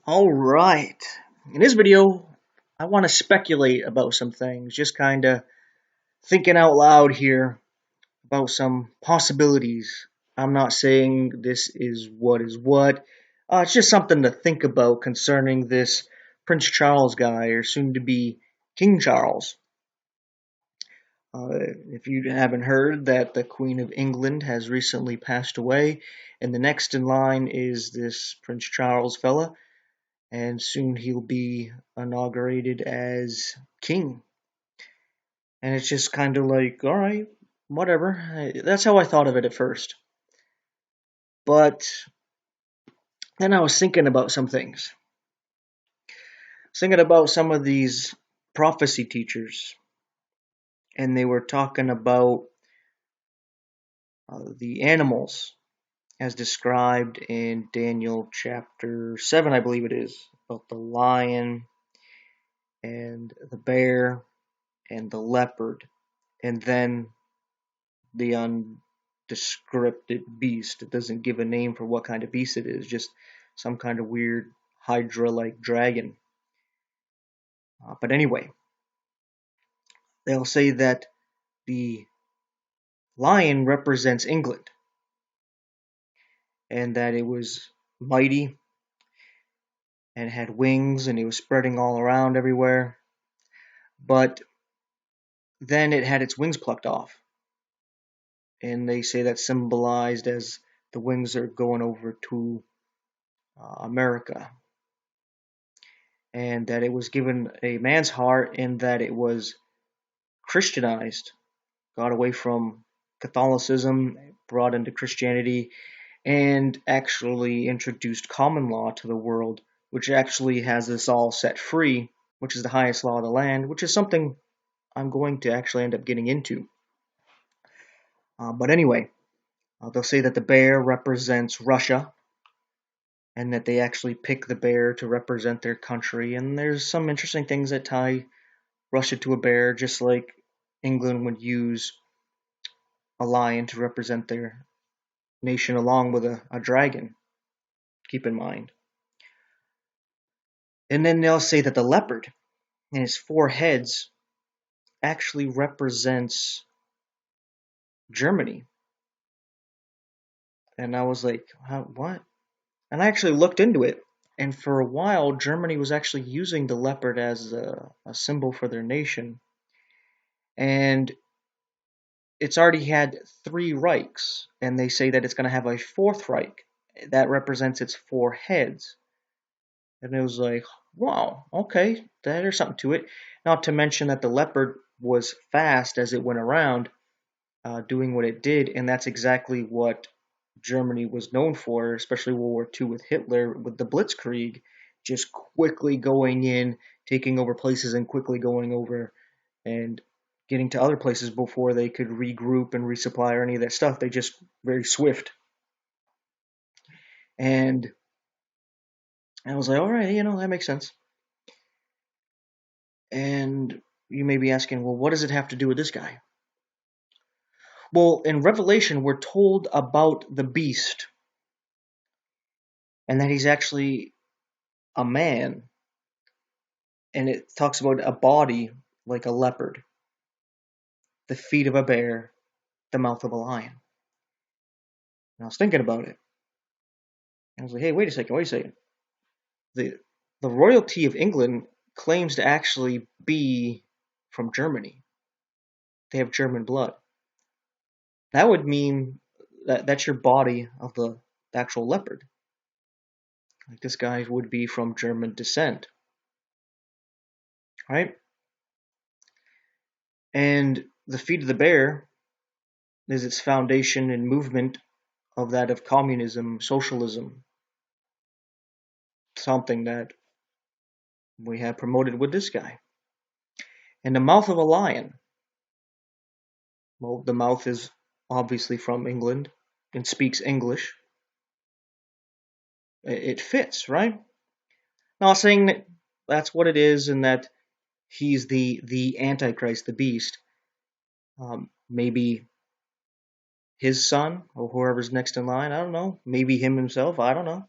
Alright, in this video, I want to speculate about some things, just kind of thinking out loud here about some possibilities. I'm not saying this is what. It's just something to think about concerning this Prince Charles guy, or soon to be King Charles. If you haven't heard that the Queen of England has recently passed away, and the next in line is this Prince Charles fella, and soon he'll be inaugurated as king. And it's just kind of like, all right, whatever. That's how I thought of it at first. But then I was thinking about some things. Thinking about some of these prophecy teachers, and they were talking about the animals as described in Daniel chapter 7, I believe it is, about the lion and the bear and the leopard, and then the undescripted beast. It doesn't give a name for what kind of beast it is, just some kind of weird Hydra-like dragon. But anyway, they'll say that the lion represents England, and that it was mighty and had wings and it was spreading all around everywhere. But then it had its wings plucked off, and they say that symbolized as the wings are going over to America, and that it was given a man's heart, and that it was Christianized, got away from Catholicism, brought into Christianity, and actually introduced common law to the world, which actually has us all set free, which is the highest law of the land, which is something I'm going to actually end up getting into. But anyway, they'll say that the bear represents Russia, and that they actually pick the bear to represent their country. And there's some interesting things that tie Russia to a bear, just like England would use a lion to represent their nation along with a dragon, keep in mind. And then they'll say that the leopard and his four heads actually represents Germany. And I was like, what? And I actually looked into it. And for a while, Germany was actually using the leopard as a symbol for their nation. And it's already had 3 Reichs. And they say that it's going to have a 4th Reich that represents its 4 heads. And it was like, wow, okay, there's something to it. Not to mention that the leopard was fast as it went around, doing what it did. And that's exactly what Germany was known for, especially World War II with Hitler, with the Blitzkrieg, just quickly going in, taking over places, and quickly going over and getting to other places before they could regroup and resupply or any of that stuff. They just very swift. And I was like, all right, that makes sense. And you may be asking, well, what does it have to do with this guy? Well, in Revelation, we're told about the beast, and that he's actually a man, and it talks about a body like a leopard, the feet of a bear, the mouth of a lion. And I was thinking about it. And I was like, hey, wait a second. The royalty of England claims to actually be from Germany. They have German blood. That would mean that that's your body of the actual leopard. Like, this guy would be from German descent. Right? And the feet of the bear is its foundation and movement of that of communism, socialism, something that we have promoted with this guy. And the mouth of a lion, well, the mouth is obviously from England and speaks English. It fits, right? Not saying that that's what it is and that he's the AntiChrist, the beast. Maybe his son or whoever's next in line, I don't know. Maybe him himself, I don't know.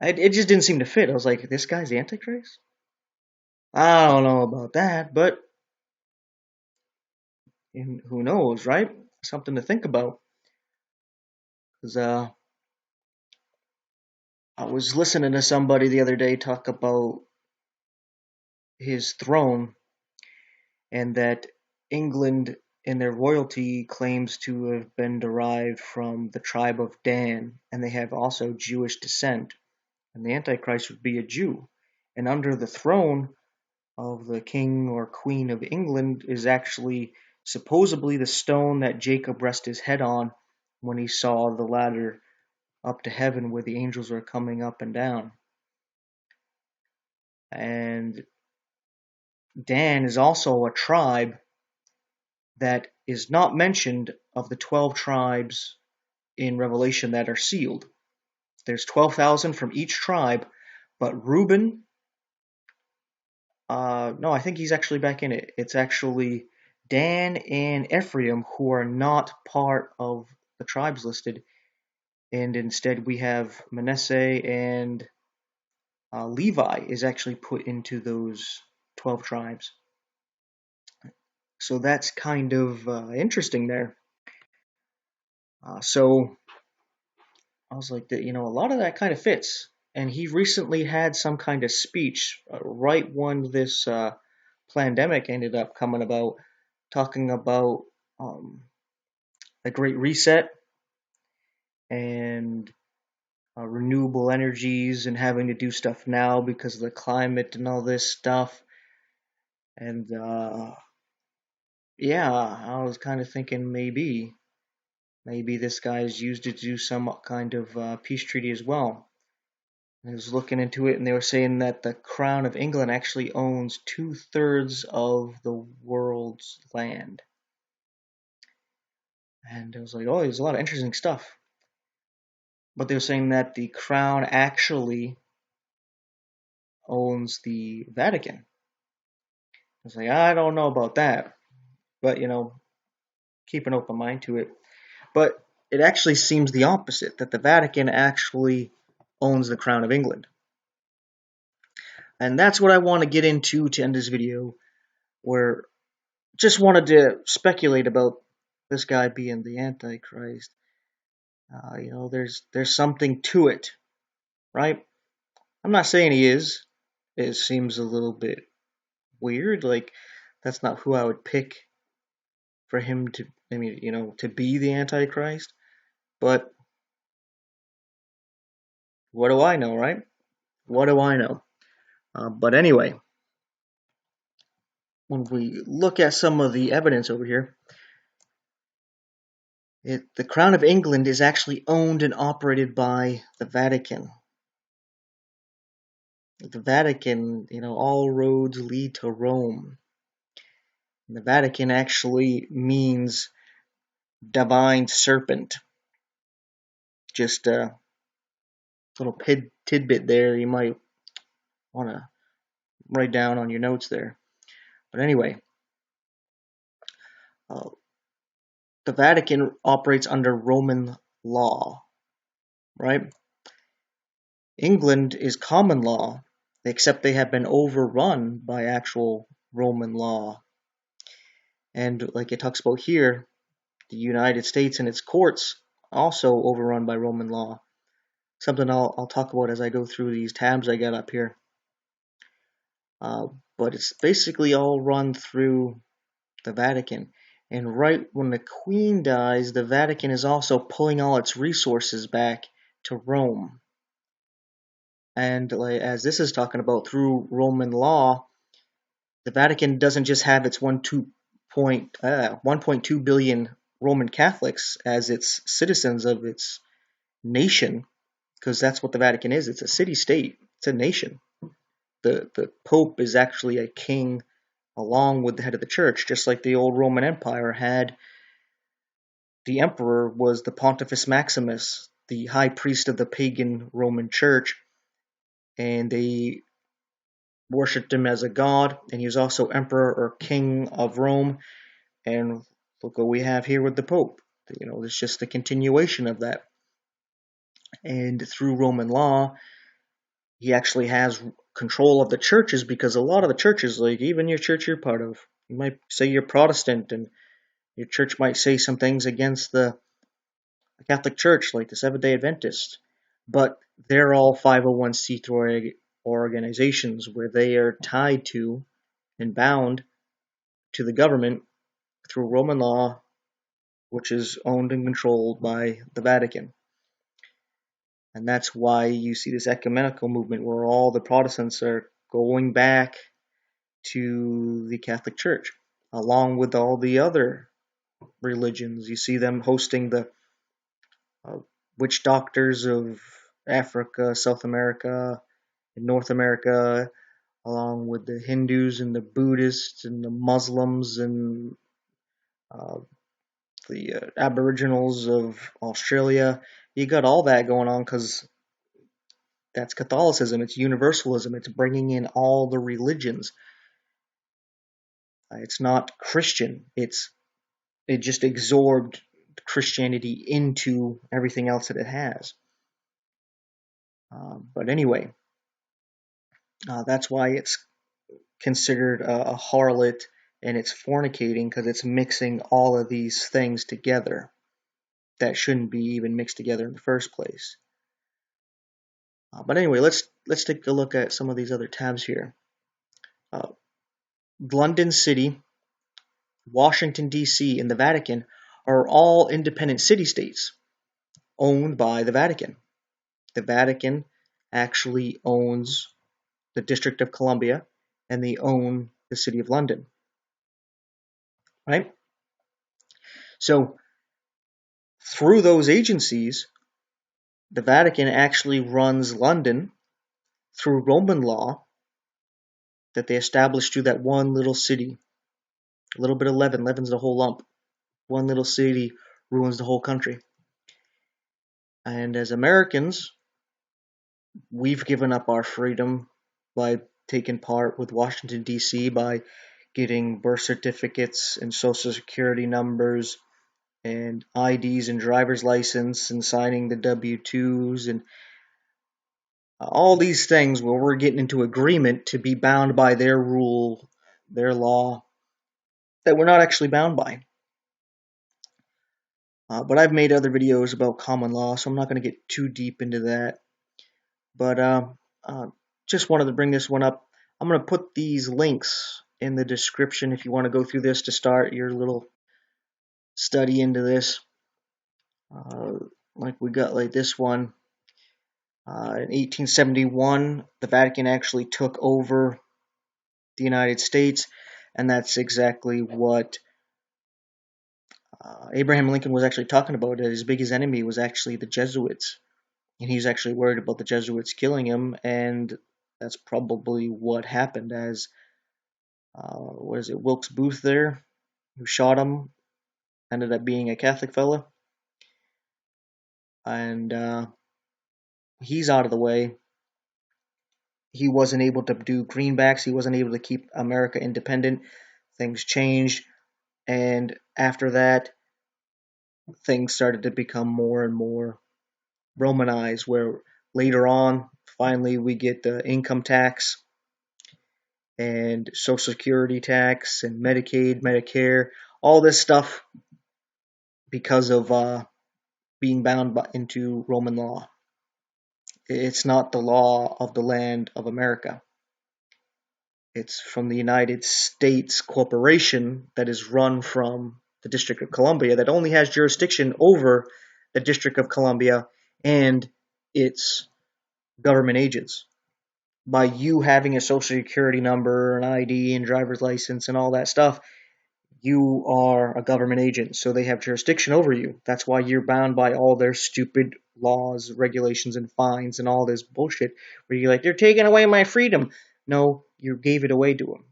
it just didn't seem to fit. I was like, this guy's the Antichrist? I don't know about that, but who knows, right? Something to think about. Because I was listening to somebody the other day talk about his throne, and that England and their royalty claims to have been derived from the tribe of Dan, and they have also Jewish descent. And the Antichrist would be a Jew. And under the throne of the king or queen of England is actually supposedly the stone that Jacob rested his head on when he saw the ladder up to heaven where the angels were coming up and down. And Dan is also a tribe that is not mentioned of the 12 tribes in Revelation that are sealed. There's 12,000 from each tribe, but Reuben, no, I think he's actually back in it. It's actually Dan and Ephraim who are not part of the tribes listed, and instead we have Manasseh and Levi is actually put into those 12 tribes. So that's kind of interesting there. So I was like, a lot of that kind of fits. And he recently had some kind of speech right when this pandemic ended up coming about, talking about the Great Reset and renewable energies and having to do stuff now because of the climate and all this stuff. And yeah, I was kind of thinking maybe this guy's used it to do some kind of peace treaty as well. I was looking into it, and they were saying that the Crown of England actually owns 2/3 of the world's land. And I was like, oh, there's a lot of interesting stuff. But they were saying that the Crown actually owns the Vatican. I was like, I don't know about that. But, keep an open mind to it. But it actually seems the opposite, that the Vatican actually owns the Crown of England. And that's what I want to get into to end this video, where just wanted to speculate about this guy being the Antichrist. There's something to it, right? I'm not saying he is. It seems a little bit weird. Like, that's not who I would pick for him to, to be the Antichrist. But what do I know, right? What do I know? But anyway, when we look at some of the evidence over here, the Crown of England is actually owned and operated by the Vatican. The Vatican, all roads lead to Rome. And the Vatican actually means divine serpent. Just a little tidbit there you might want to write down on your notes there. But anyway, the Vatican operates under Roman law, right? England is common law, except they have been overrun by actual Roman law. And like it talks about here, the United States and its courts also overrun by Roman law. Something I'll talk about as I go through these tabs I got up here. But it's basically all run through the Vatican. And right when the Queen dies, the Vatican is also pulling all its resources back to Rome. And as this is talking about, through Roman law, the Vatican doesn't just have its 1.2 billion Roman Catholics as its citizens of its nation, because that's what the Vatican is. It's a city-state. It's a nation. The Pope is actually a king along with the head of the church, just like the old Roman Empire had. The emperor was the Pontifex Maximus, the high priest of the pagan Roman church, and they worshipped him as a god, and he was also emperor or king of Rome. And look what we have here with the Pope. It's just the continuation of that. And through Roman law, he actually has control of the churches, because a lot of the churches, like even your church you're part of, you might say you're Protestant, and your church might say some things against the Catholic Church, like the Seventh-day Adventists, but they're all 501c3 organizations where they are tied to and bound to the government through Roman law, which is owned and controlled by the Vatican. And that's why you see this ecumenical movement where all the Protestants are going back to the Catholic Church, along with all the other religions. You see them hosting the witch doctors of Africa, South America, and North America, along with the Hindus and the Buddhists and the Muslims and uh, the Aboriginals of Australia. You got all that going on because that's Catholicism. It's universalism. It's bringing in all the religions. It's not Christian. It just absorbed Christianity into everything else that it has. But anyway, that's why it's considered a harlot, and it's fornicating because it's mixing all of these things together that shouldn't be even mixed together in the first place. But anyway, let's take a look at some of these other tabs here. London City, Washington, D.C., and the Vatican are all independent city-states owned by the Vatican. The Vatican actually owns the District of Columbia, and they own the City of London. Right? So, through those agencies, the Vatican actually runs London through Roman law that they established through that one little city. A little bit of leaven leavens the whole lump. One little city ruins the whole country. And as Americans, we've given up our freedom by taking part with Washington, D.C., by getting birth certificates and social security numbers and IDs and driver's license and signing the W-2s and all these things where we're getting into agreement to be bound by their rule, their law, that we're not actually bound by. But I've made other videos about common law, so I'm not going to get too deep into that. But just wanted to bring this one up. I'm going to put these links in the description if you want to go through this to start your little study into this. Like we got like this one. In 1871, the Vatican actually took over the United States, and that's exactly what Abraham Lincoln was actually talking about. That his biggest enemy was actually the Jesuits, and he's actually worried about the Jesuits killing him, and that's probably what happened. As Wilkes Booth there, who shot him, ended up being a Catholic fella, and he's out of the way. He wasn't able to do greenbacks. He wasn't able to keep America independent. Things changed, and after that, things started to become more and more Romanized, where later on, finally, we get the income tax and Social Security tax and Medicaid, Medicare, all this stuff because of being bound into Roman law. It's not the law of the land of America. It's from the United States corporation that is run from the District of Columbia, that only has jurisdiction over the District of Columbia and its government agents. By you having a social security number, an ID, and driver's license, and all that stuff, you are a government agent, so they have jurisdiction over you. That's why you're bound by all their stupid laws, regulations, and fines, and all this bullshit, where you're like, they're taking away my freedom. No, you gave it away to them.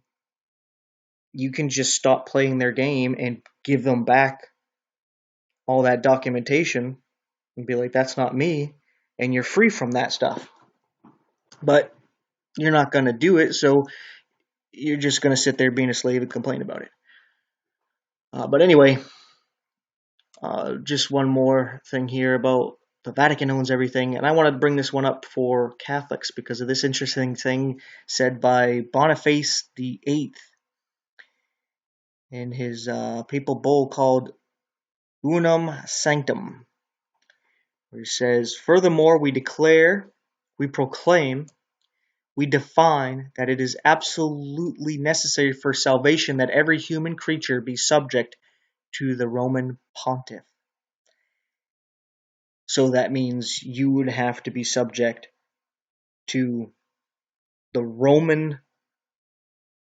You can just stop playing their game and give them back all that documentation and be like, that's not me, and you're free from that stuff. But you're not going to do it, so you're just going to sit there being a slave and complain about it. But anyway, just one more thing here about the Vatican owns everything. And I wanted to bring this one up for Catholics because of this interesting thing said by Boniface VIII in his papal bull called Unum Sanctum, where he says, "Furthermore, we declare, we proclaim, we define that it is absolutely necessary for salvation that every human creature be subject to the Roman pontiff." So that means you would have to be subject to the Roman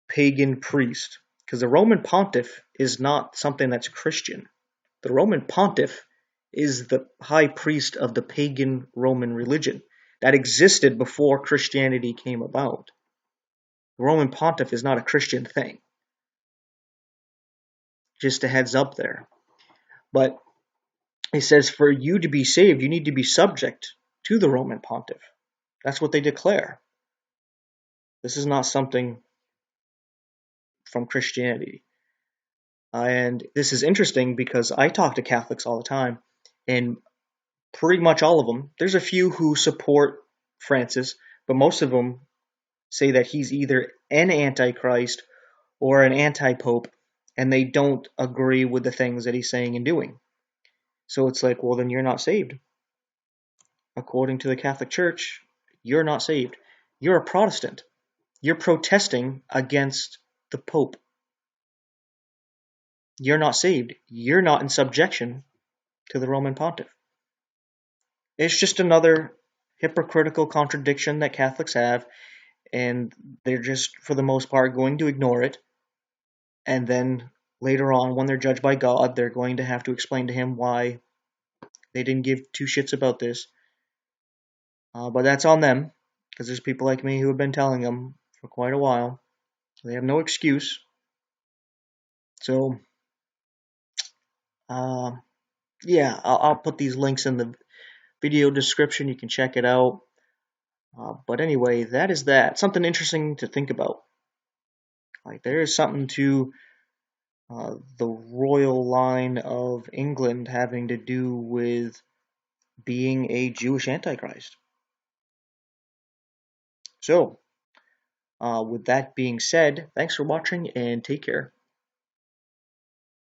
pagan priest, because the Roman pontiff is not something that's Christian. The Roman pontiff is the high priest of the pagan Roman religion that existed before Christianity came about. The Roman pontiff is not a Christian thing. Just a heads up there. But it says for you to be saved, you need to be subject to the Roman pontiff. That's what they declare. This is not something from Christianity. And this is interesting because I talk to Catholics all the time, and pretty much all of them, there's a few who support Francis, but most of them say that he's either an antichrist or an anti-pope, and they don't agree with the things that he's saying and doing. So it's like, well, then you're not saved. According to the Catholic Church, you're not saved. You're a Protestant. You're protesting against the Pope. You're not saved. You're not in subjection to the Roman Pontiff. It's just another hypocritical contradiction that Catholics have, and they're just, for the most part, going to ignore it. And then later on, when they're judged by God, they're going to have to explain to him why they didn't give two shits about this. But that's on them, because there's people like me who have been telling them for quite a while. They have no excuse. So, yeah, I'll put these links in the video description. You can check it out. But anyway, that is that. Something interesting to think about. Like, there is something to the royal line of England having to do with being a Jewish Antichrist. So, with that being said, thanks for watching and take care.